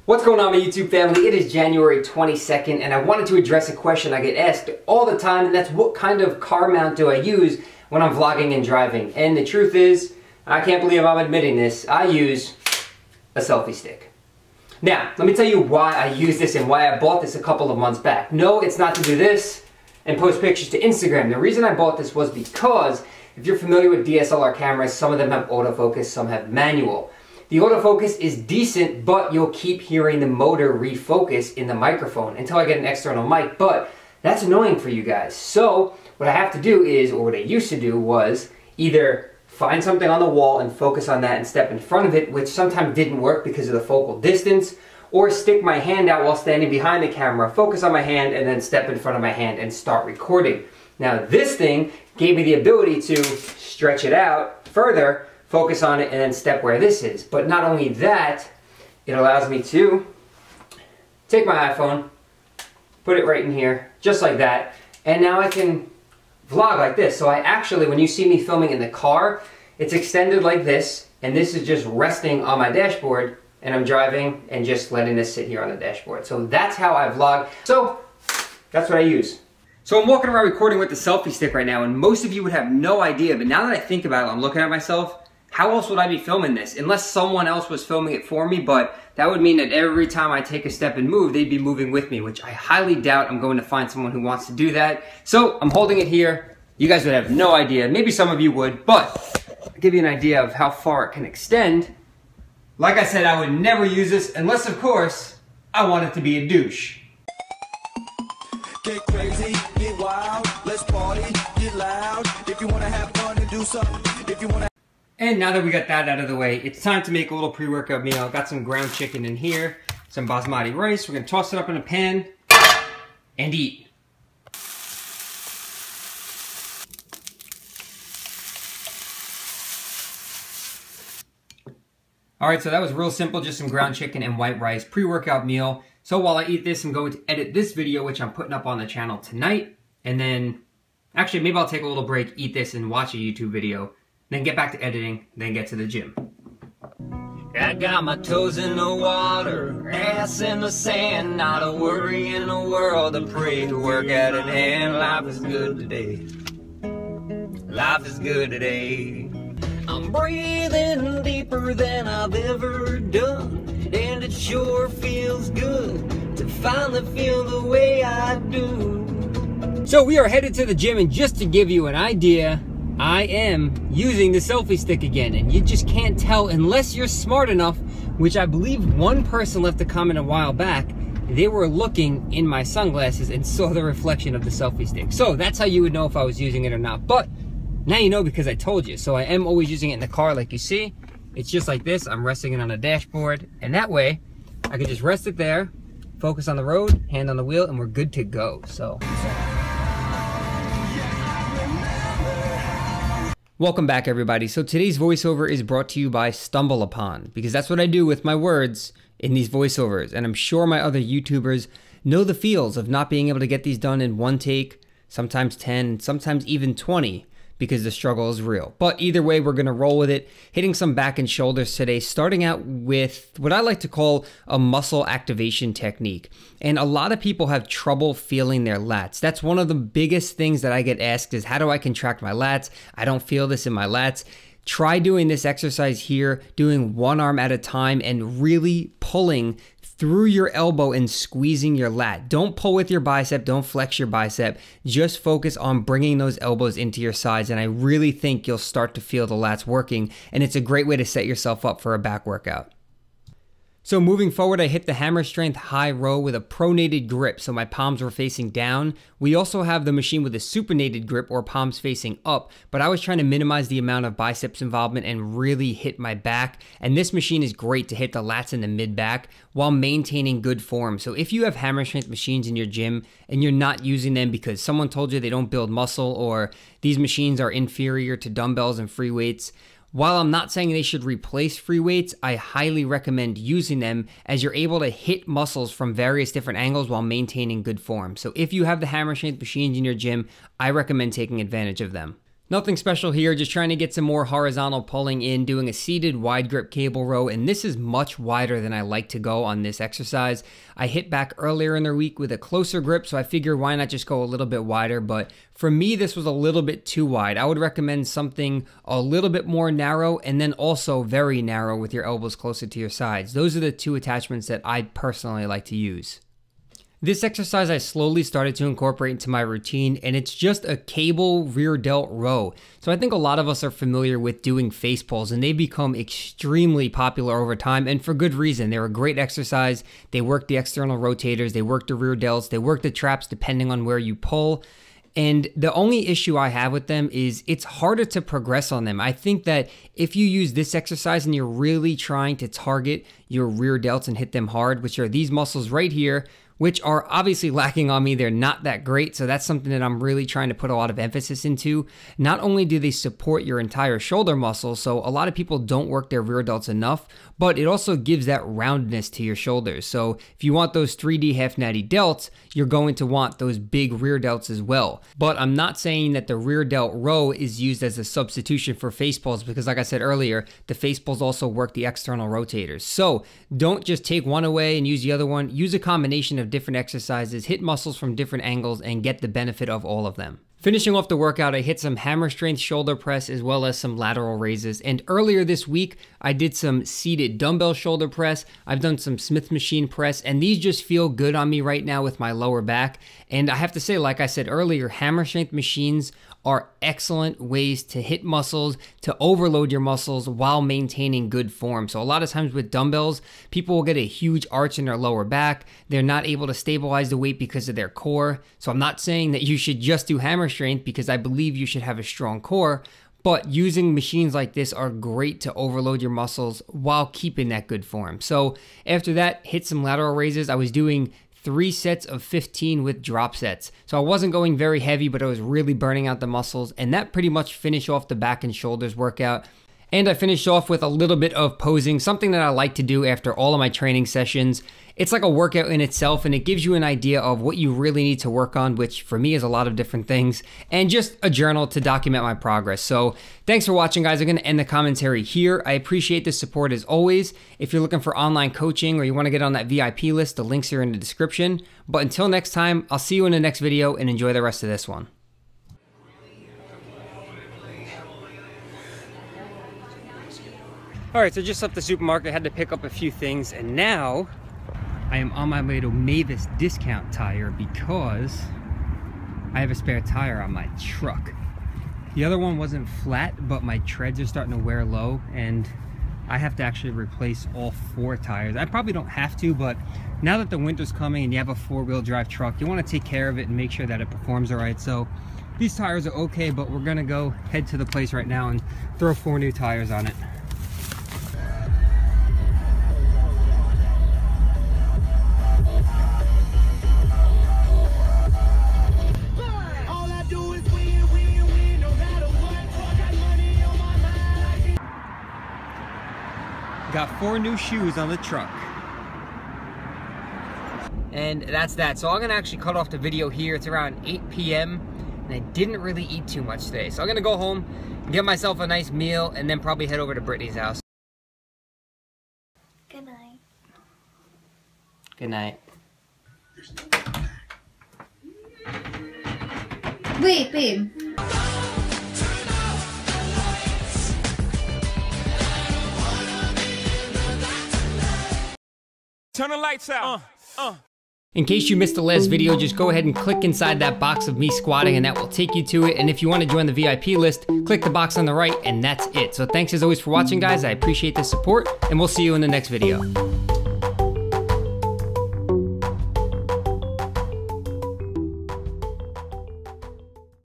What's going on, my YouTube family? It is January 22nd, and I wanted to address a question I get asked all the time, and that's what kind of car mount do I use when I'm vlogging and driving? And the truth is, I can't believe I'm admitting this, I use a selfie stick. Now, let me tell you why I use this and why I bought this a couple of months back. No, it's not to do this and post pictures to Instagram. The reason I bought this was because, if you're familiar with DSLR cameras, some of them have autofocus, some have manual. The autofocus is decent, but you'll keep hearing the motor refocus in the microphone until I get an external mic, but that's annoying for you guys. So what I have to do is, or what I used to do was, either find something on the wall and focus on that and step in front of it, which sometimes didn't work because of the focal distance, or stick my hand out while standing behind the camera, focus on my hand, and then step in front of my hand and start recording. Now this thing gave me the ability to stretch it out further, focus on it, and then step where this is. But not only that, it allows me to take my iPhone, put it right in here, just like that, and now I can vlog like this. So I actually, when you see me filming in the car, it's extended like this, and this is just resting on my dashboard, and I'm driving and just letting this sit here on the dashboard. So that's how I vlog. So that's what I use. So I'm walking around recording with the selfie stick right now, and most of you would have no idea, but now that I think about it, I'm looking at myself, how else would I be filming this? Unless someone else was filming it for me, but that would mean that every time I take a step and move, they'd be moving with me, which I highly doubt I'm going to find someone who wants to do that. So I'm holding it here. You guys would have no idea. Maybe some of you would, but I'll give you an idea of how far it can extend. Like I said, I would never use this unless, of course, I want it to be a douche. Get crazy, get wild, let's party, get loud. If you want to have fun and do something, if you want to. And now that we got that out of the way, it's time to make a little pre-workout meal. I've got some ground chicken in here, some basmati rice. We're gonna toss it up in a pan and eat. All right, so that was real simple, just some ground chicken and white rice, pre-workout meal. So while I eat this, I'm going to edit this video, which I'm putting up on the channel tonight. And then, actually, maybe I'll take a little break, eat this, and watch a YouTube video. Then get back to editing, then get to the gym. I got my toes in the water, ass in the sand, not a worry in the world, I pray to work out in hand. Life is good today. Life is good today. I'm breathing deeper than I've ever done, and it sure feels good to finally feel the way I do. So we are headed to the gym, and just to give you an idea, I am using the selfie stick again, and you just can't tell unless you're smart enough, which I believe one person left a comment a while back. They were looking in my sunglasses and saw the reflection of the selfie stick. So that's how you would know if I was using it or not. But now you know because I told you. So I am always using it in the car like you see. It's just like this. I'm resting it on the dashboard, and that way I can just rest it there, focus on the road, hand on the wheel, and we're good to go. So welcome back, everybody. So today's voiceover is brought to you by Stumble Upon, because that's what I do with my words in these voiceovers. And I'm sure my other YouTubers know the feels of not being able to get these done in one take, sometimes 10, sometimes even 20, because the struggle is real. But either way, we're gonna roll with it, hitting some back and shoulders today, starting out with what I like to call a muscle activation technique. And a lot of people have trouble feeling their lats. That's one of the biggest things that I get asked is, how do I contract my lats? I don't feel this in my lats. Try doing this exercise here, doing one arm at a time and really pulling through your elbow and squeezing your lat. Don't pull with your bicep, don't flex your bicep. Just focus on bringing those elbows into your sides, and I really think you'll start to feel the lats working, and it's a great way to set yourself up for a back workout. So moving forward, I hit the hammer strength high row with a pronated grip, so my palms were facing down. We also have the machine with a supinated grip, or palms facing up, but I was trying to minimize the amount of biceps involvement and really hit my back. And this machine is great to hit the lats in the mid back while maintaining good form. So if you have hammer strength machines in your gym and you're not using them because someone told you they don't build muscle, or these machines are inferior to dumbbells and free weights, while I'm not saying they should replace free weights, I highly recommend using them, as you're able to hit muscles from various different angles while maintaining good form. So if you have the hammer strength machines in your gym, I recommend taking advantage of them. Nothing special here, just trying to get some more horizontal pulling in, doing a seated wide grip cable row, and this is much wider than I like to go on this exercise. I hit back earlier in the week with a closer grip, so I figured why not just go a little bit wider, but for me this was a little bit too wide. I would recommend something a little bit more narrow and then also very narrow with your elbows closer to your sides. Those are the two attachments that I personally like to use. This exercise I slowly started to incorporate into my routine, and it's just a cable rear delt row. So I think a lot of us are familiar with doing face pulls, and they've become extremely popular over time, and for good reason. They're a great exercise. They work the external rotators, they work the rear delts, they work the traps depending on where you pull. And the only issue I have with them is it's harder to progress on them. I think that if you use this exercise and you're really trying to target your rear delts and hit them hard, which are these muscles right here, which are obviously lacking on me. They're not that great, so that's something that I'm really trying to put a lot of emphasis into. Not only do they support your entire shoulder muscle, so a lot of people don't work their rear delts enough, but it also gives that roundness to your shoulders. So if you want those 3D half natty delts, you're going to want those big rear delts as well. But I'm not saying that the rear delt row is used as a substitution for face pulls, because like I said earlier, the face pulls also work the external rotators. So don't just take one away and use the other one. Use a combination of different exercises, hit muscles from different angles, and get the benefit of all of them. Finishing off the workout, I hit some hammer strength shoulder press as well as some lateral raises. And earlier this week, I did some seated dumbbell shoulder press. I've done some Smith machine press, and these just feel good on me right now with my lower back. And I have to say, like I said earlier, hammer strength machines are excellent ways to hit muscles, to overload your muscles while maintaining good form. So a lot of times with dumbbells, people will get a huge arch in their lower back. They're not able to stabilize the weight because of their core. So I'm not saying that you should just do hammer strength, because I believe you should have a strong core, but using machines like this are great to overload your muscles while keeping that good form. So after that, hit some lateral raises. I was doing 3 sets of 15 with drop sets. So I wasn't going very heavy, but I was really burning out the muscles, and that pretty much finished off the back and shoulders workout. And I finished off with a little bit of posing, something that I like to do after all of my training sessions. It's like a workout in itself, and it gives you an idea of what you really need to work on, which for me is a lot of different things, and just a journal to document my progress. So thanks for watching, guys. I'm going to end the commentary here. I appreciate the support as always. If you're looking for online coaching or you want to get on that VIP list, the links are in the description. But until next time, I'll see you in the next video, and enjoy the rest of this one. All right, so just left the supermarket, had to pick up a few things, and now I am on my way to Mavis Discount Tire because I have a spare tire on my truck. The other one wasn't flat, but my treads are starting to wear low, and I have to actually replace all 4 tires. I probably don't have to, but now that the winter's coming and you have a 4-wheel drive truck, you want to take care of it and make sure that it performs all right. So these tires are okay, but we're gonna go head to the place right now and throw 4 new tires on it. Got 4 new shoes on the truck. And that's that. So I'm gonna actually cut off the video here. It's around 8 p.m. and I didn't really eat too much today. So I'm gonna go home, get myself a nice meal, and then probably head over to Brittany's house. Good night. Good night. Wait, babe. Turn the lights out. In case you missed the last video, just go ahead and click inside that box of me squatting and that will take you to it. And if you want to join the VIP list, click the box on the right and that's it. So thanks as always for watching, guys. I appreciate the support and we'll see you in the next video.